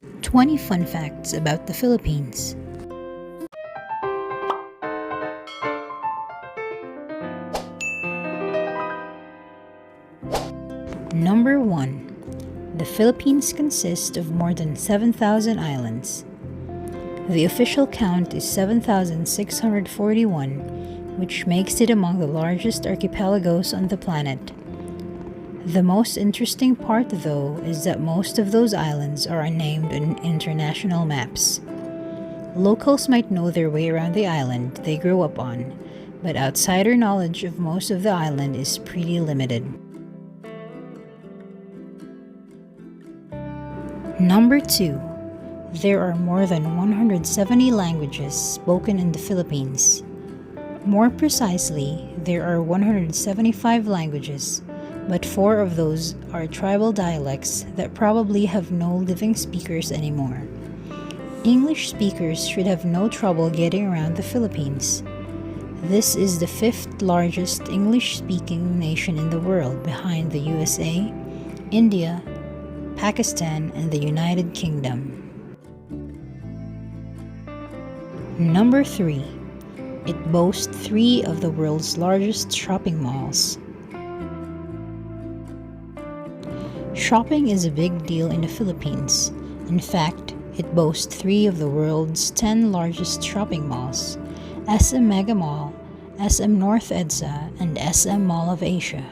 20 fun facts about the Philippines. Number 1. The Philippines consists of more than 7,000 islands. The official count is 7,641, which makes it among the largest archipelagos on the planet. The most interesting part, though, is that most of those islands are unnamed on international maps. Locals might know their way around the island they grew up on, but outsider knowledge of most of the island is pretty limited. Number 2. There are more than 170 languages spoken in the Philippines. More precisely, there are 175 languages, but 4 of those are tribal dialects that probably have no living speakers anymore. English speakers should have no trouble getting around the Philippines. This is the 5th largest English-speaking nation in the world behind the USA, India, Pakistan, and the United Kingdom. Number 3. It boasts 3 of the world's largest shopping malls. Shopping is a big deal in the Philippines. In fact, it boasts 3 of the world's 10 largest shopping malls: SM Mega Mall, SM North EDSA, and SM Mall of Asia.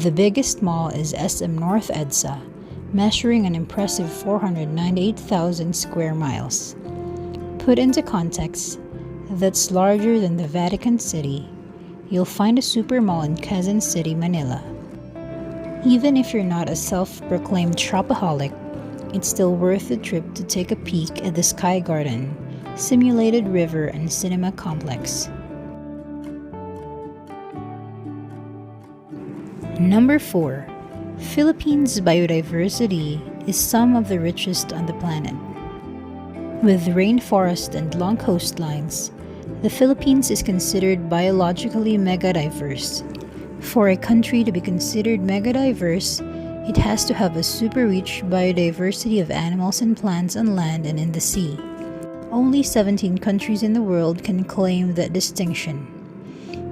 The biggest mall is SM North EDSA, measuring an impressive 498,000 square miles. Put into context, that's larger than the Vatican City. You'll find a super mall in Quezon City, Manila. Even if you're not a self-proclaimed shopaholic, it's still worth the trip to take a peek at the Sky Garden, simulated river, and cinema complex. Number 4. Philippines' biodiversity is some of the richest on the planet. With rainforest and long coastlines, the Philippines is considered biologically megadiverse. For a country to be considered megadiverse, it has to have a super rich biodiversity of animals and plants on land and in the sea. Only 17 countries in the world can claim that distinction.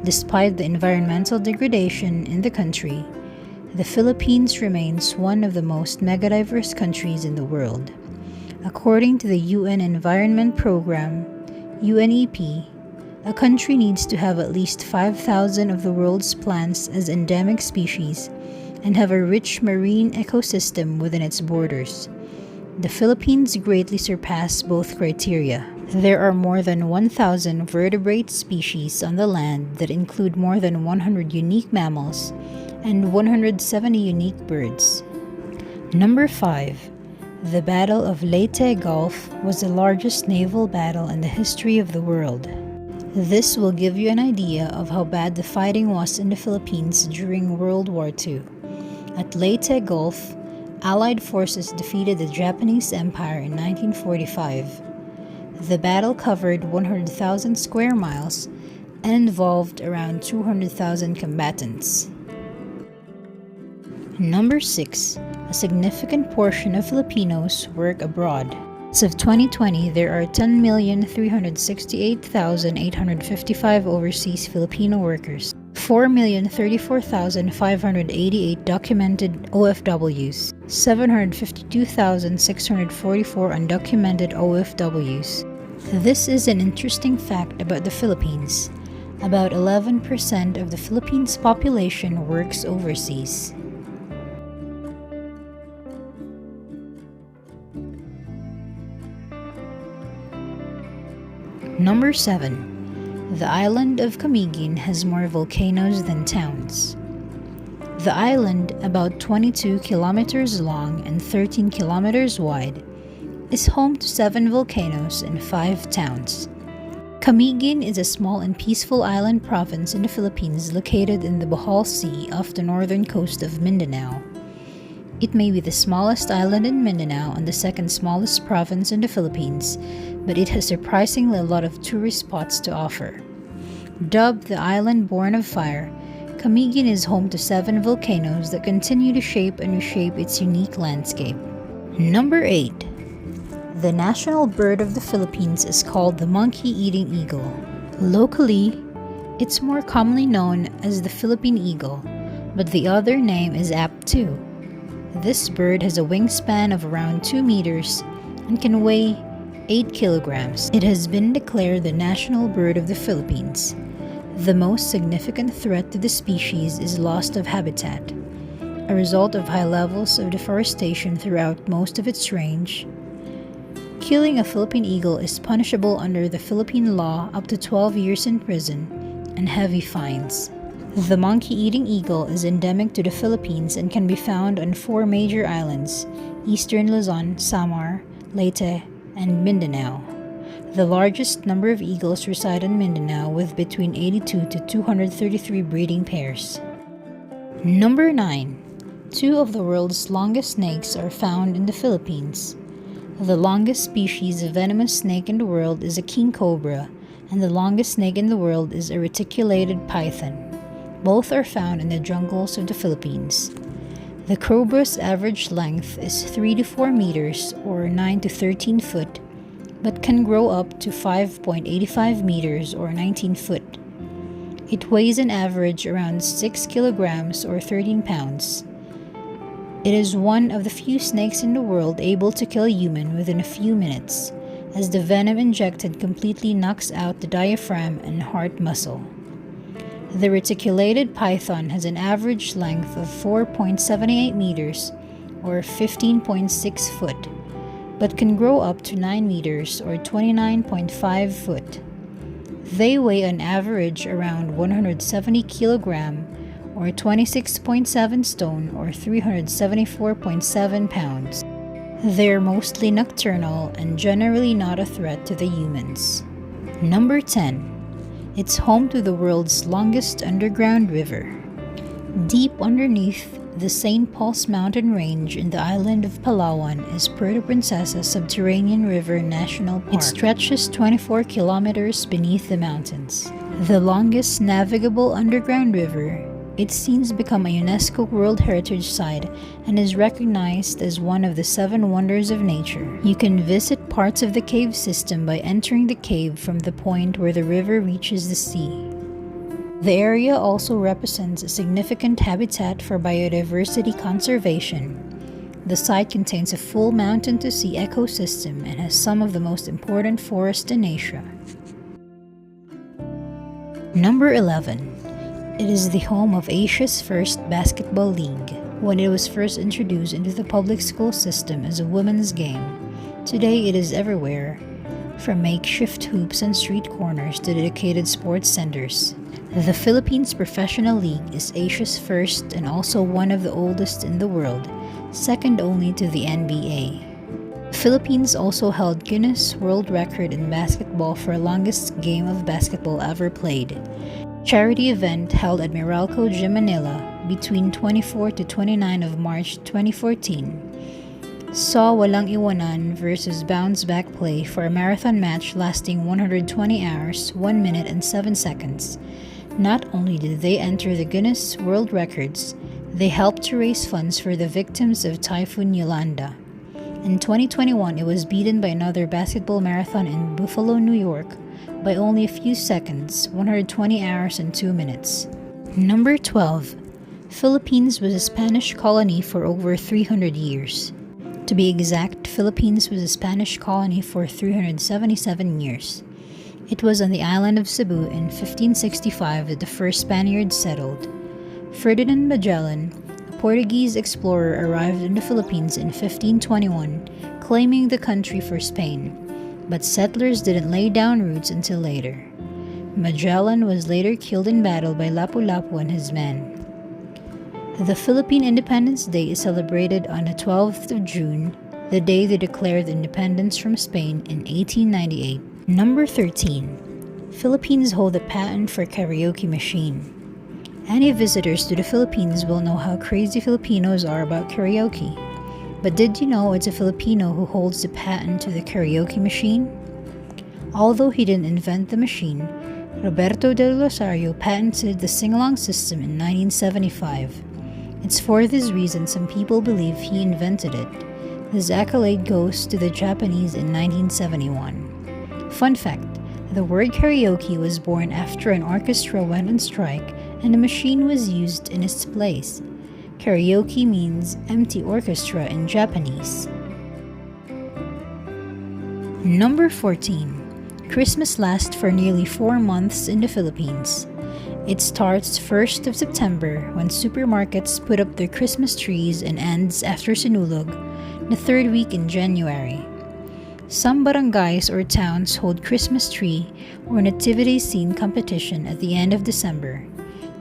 Despite the environmental degradation in the country, the Philippines remains one of the most megadiverse countries in the world. According to the UN Environment Program, UNEP, a country needs to have at least 5,000 of the world's plants as endemic species and have a rich marine ecosystem within its borders. The Philippines greatly surpass both criteria. There are more than 1,000 vertebrate species on the land that include more than 100 unique mammals and 170 unique birds. Number 5. The Battle of Leyte Gulf was the largest naval battle in the history of the world. This will give you an idea of how bad the fighting was in the Philippines during World War II. At Leyte Gulf, Allied forces defeated the Japanese Empire in 1945. The battle covered 100,000 square miles and involved around 200,000 combatants. Number 6. A significant portion of Filipinos work abroad. As of 2020, there are 10,368,855 overseas Filipino workers, 4,034,588 documented OFWs, 752,644 undocumented OFWs. This is an interesting fact about the Philippines. About 11% of the Philippines' population works overseas. Number 7. The island of Kamigan has more volcanoes than towns. The island, about 22 kilometers long and 13 kilometers wide, is home to 7 volcanoes and 5 towns. Kamigan is a small and peaceful island province in the Philippines located in the Bohol Sea off the northern coast of Mindanao. It may be the smallest island in Mindanao and the second smallest province in the Philippines, but it has surprisingly a lot of tourist spots to offer. Dubbed the Island Born of Fire, Kamigan is home to 7 volcanoes that continue to shape and reshape its unique landscape. Number 8. The national bird of the Philippines is called the monkey-eating eagle. Locally, it's more commonly known as the Philippine eagle, but the other name is apt too. This bird has a wingspan of around 2 meters and can weigh 8 kilograms. It has been declared the national bird of the Philippines. The most significant threat to the species is loss of habitat, a result of high levels of deforestation throughout most of its range. Killing a Philippine eagle is punishable under the Philippine law up to 12 years in prison and heavy fines. The monkey-eating eagle is endemic to the Philippines and can be found on 4 major islands: Eastern Luzon, Samar, Leyte, and Mindanao. The largest number of eagles reside in Mindanao with between 82 to 233 breeding pairs. Number 9. 2 of the world's longest snakes are found in the Philippines. The longest species of venomous snake in the world is a king cobra, and the longest snake in the world is a reticulated python. Both are found in the jungles of the Philippines. The cobra's average length is 3 to 4 meters or 9 to 13 foot, but can grow up to 5.85 meters or 19 foot. It weighs an average around 6 kilograms or 13 pounds. It is one of the few snakes in the world able to kill a human within a few minutes, as the venom injected completely knocks out the diaphragm and heart muscle. The reticulated python has an average length of 4.78 meters or 15.6 foot, but can grow up to 9 meters or 29.5 foot. They weigh on average around 170 kilogram or 26.7 stone or 374.7 pounds. They're mostly nocturnal and generally not a threat to the humans. Number 10. It's home to the world's longest underground river. Deep underneath the St. Paul's mountain range in the island of Palawan is Puerto Princesa Subterranean River National Park. It stretches 24 kilometers beneath the mountains. The longest navigable underground river, it's since become a UNESCO World Heritage Site and is recognized as one of the 7 wonders of nature. You can visit parts of the cave system by entering the cave from the point where the river reaches the sea. The area also represents a significant habitat for biodiversity conservation. The site contains a full mountain-to-sea ecosystem and has some of the most important forests in Asia. Number 11. It is the home of Asia's first basketball league, when it was first introduced into the public school system as a women's game. Today it is everywhere, from makeshift hoops and street corners to dedicated sports centers. The Philippines Professional League is Asia's first and also one of the oldest in the world, second only to the NBA. The Philippines also held Guinness World Record in basketball for longest game of basketball ever played. Charity event held at Meralco Gym Manila between 24 to 29 of March 2014 saw Walang Iwanan versus Bounce Back play for a marathon match lasting 120 hours, 1 minute and 7 seconds. Not only did they enter the Guinness World Records, they helped to raise funds for the victims of Typhoon Yolanda. In 2021, it was beaten by another basketball marathon in Buffalo, New York, by only a few seconds, 120 hours and 2 minutes. Number 12. Philippines was a Spanish colony for over 300 years. To be exact, Philippines was a Spanish colony for 377 years. It was on the island of Cebu in 1565 that the first Spaniards settled. Ferdinand Magellan, a Portuguese explorer, arrived in the Philippines in 1521, claiming the country for Spain. But settlers didn't lay down roots until later. Magellan was later killed in battle by Lapu-Lapu and his men. The Philippine Independence Day is celebrated on the 12th of June, the day they declared independence from Spain in 1898. Number 13. Philippines hold a patent for karaoke machine. Any visitors to the Philippines will know how crazy Filipinos are about karaoke. But did you know it's a Filipino who holds the patent to the karaoke machine? Although he didn't invent the machine, Roberto del Rosario patented the sing-along system in 1975. It's for this reason some people believe he invented it. This accolade goes to the Japanese in 1971. Fun fact, the word karaoke was born after an orchestra went on strike and a machine was used in its place. Karaoke means empty orchestra in Japanese. Number 14. Christmas lasts for nearly 4 months in the Philippines. It starts 1st of September when supermarkets put up their Christmas trees and ends after Sinulog, the 3rd week in January. Some barangays or towns hold Christmas tree or nativity scene competition at the end of December.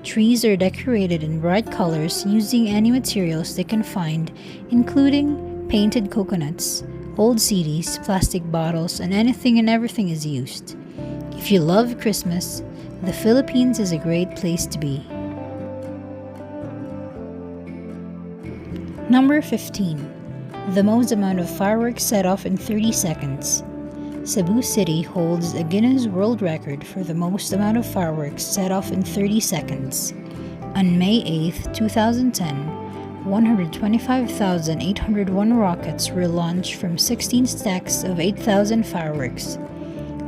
Trees are decorated in bright colors using any materials they can find, including painted coconuts, old CDs, plastic bottles, and anything and everything is used. If you love Christmas, the Philippines is a great place to be. Number 15. The most amount of fireworks set off in 30 seconds. Cebu City holds a Guinness World Record for the most amount of fireworks set off in 30 seconds. On May 8, 2010, 125,801 rockets were launched from 16 stacks of 8,000 fireworks.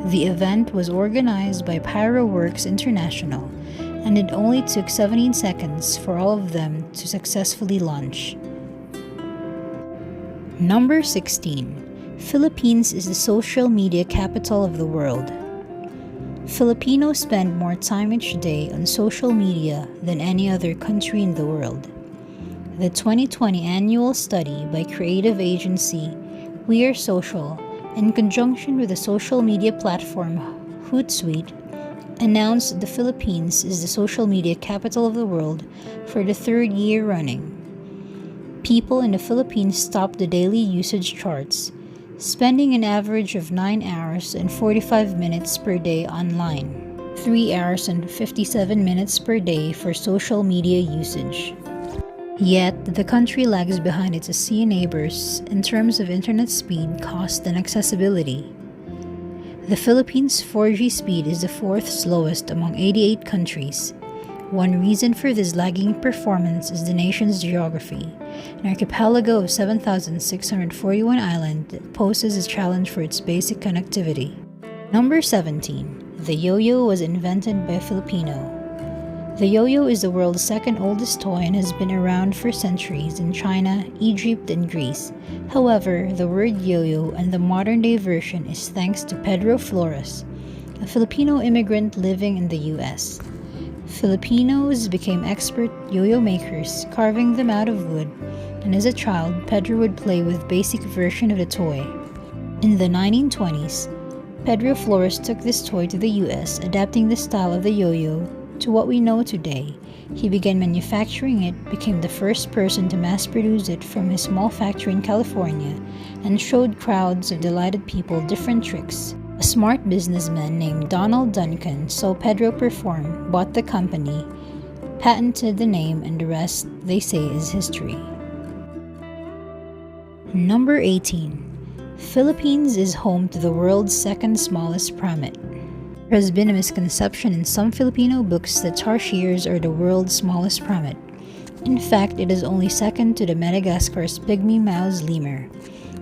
The event was organized by Pyroworks International, and it only took 17 seconds for all of them to successfully launch. Number 16. Philippines is the social media capital of the world. Filipinos spend more time each day on social media than any other country in the world. The 2020 annual study by creative agency We Are Social, in conjunction with the social media platform Hootsuite, announced the Philippines is the social media capital of the world for the 3rd year running. People in the Philippines topped the daily usage charts, spending an average of 9 hours and 45 minutes per day online, 3 hours and 57 minutes per day for social media usage. Yet, the country lags behind its ASEAN neighbors in terms of internet speed, cost, and accessibility. The Philippines' 4G speed is the 4th slowest among 88 countries. One reason for this lagging performance is the nation's geography. An archipelago of 7,641 islands that poses a challenge for its basic connectivity. Number 17. The Yoyo was invented by a Filipino. The Yoyo is the world's 2nd oldest toy and has been around for centuries in China, Egypt, and Greece. However, the word Yoyo and the modern-day version is thanks to Pedro Flores, a Filipino immigrant living in the US. Filipinos became expert yo-yo makers, carving them out of wood, and as a child, Pedro would play with basic version of the toy. In the 1920s, Pedro Flores took this toy to the US, adapting the style of the yo-yo to what we know today. He began manufacturing it, became the first person to mass-produce it from his small factory in California, and showed crowds of delighted people different tricks. A smart businessman named Donald Duncan saw Pedro perform, bought the company, patented the name, and the rest, they say, is history. Number 18. Philippines is home to the world's 2nd smallest primate. There has been a misconception in some Filipino books that tarsiers are the world's smallest primate. In fact, it is only 2nd to the Madagascar's pygmy mouse lemur,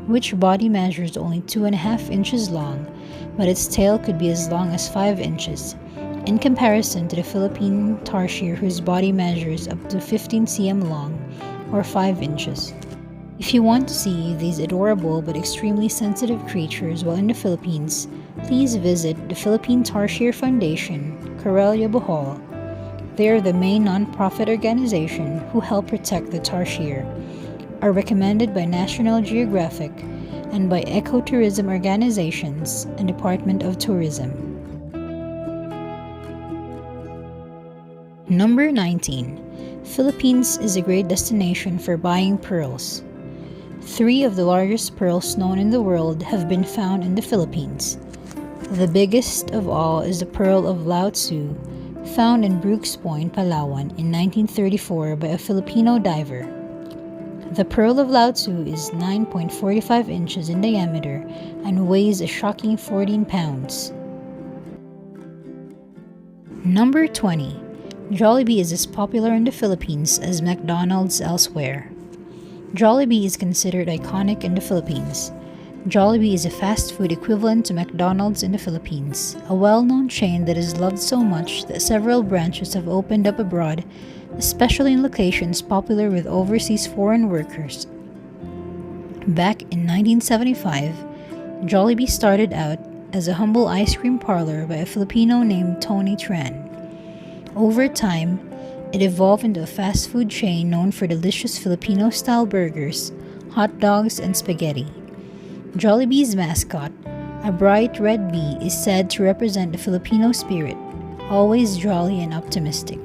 which body measures only 2.5 inches long, but its tail could be as long as 5 inches, in comparison to the Philippine tarsier whose body measures up to 15 cm long, or 5 inches. If you want to see these adorable but extremely sensitive creatures while in the Philippines, please visit the Philippine Tarsier Foundation, Corellia, Bohol. They are the main non-profit organization who help protect the tarsier, are recommended by National Geographic and by ecotourism organizations and Department of Tourism. Number 19. Philippines is a great destination for buying pearls. 3 of the largest pearls known in the world have been found in the Philippines. The biggest of all is the Pearl of Lao Tzu, found in Brooks Point, Palawan in 1934 by a Filipino diver. The Pearl of Lao Tzu is 9.45 inches in diameter and weighs a shocking 14 pounds. Number 20. Jollibee is as popular in the Philippines as McDonald's elsewhere. Jollibee is considered iconic in the Philippines. Jollibee is a fast food equivalent to McDonald's in the Philippines, a well-known chain that is loved so much that several branches have opened up abroad, especially in locations popular with overseas foreign workers. Back in 1975, Jollibee started out as a humble ice cream parlor by a Filipino named Tony Tran. Over time, it evolved into a fast food chain known for delicious Filipino-style burgers, hot dogs, and spaghetti. Jollibee's mascot, a bright red bee, is said to represent the Filipino spirit, always jolly and optimistic.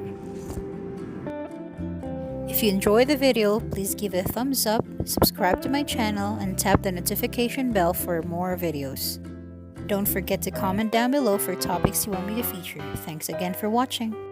If you enjoyed the video, please give it a thumbs up, subscribe to my channel, and tap the notification bell for more videos. Don't forget to comment down below for topics you want me to feature. Thanks again for watching.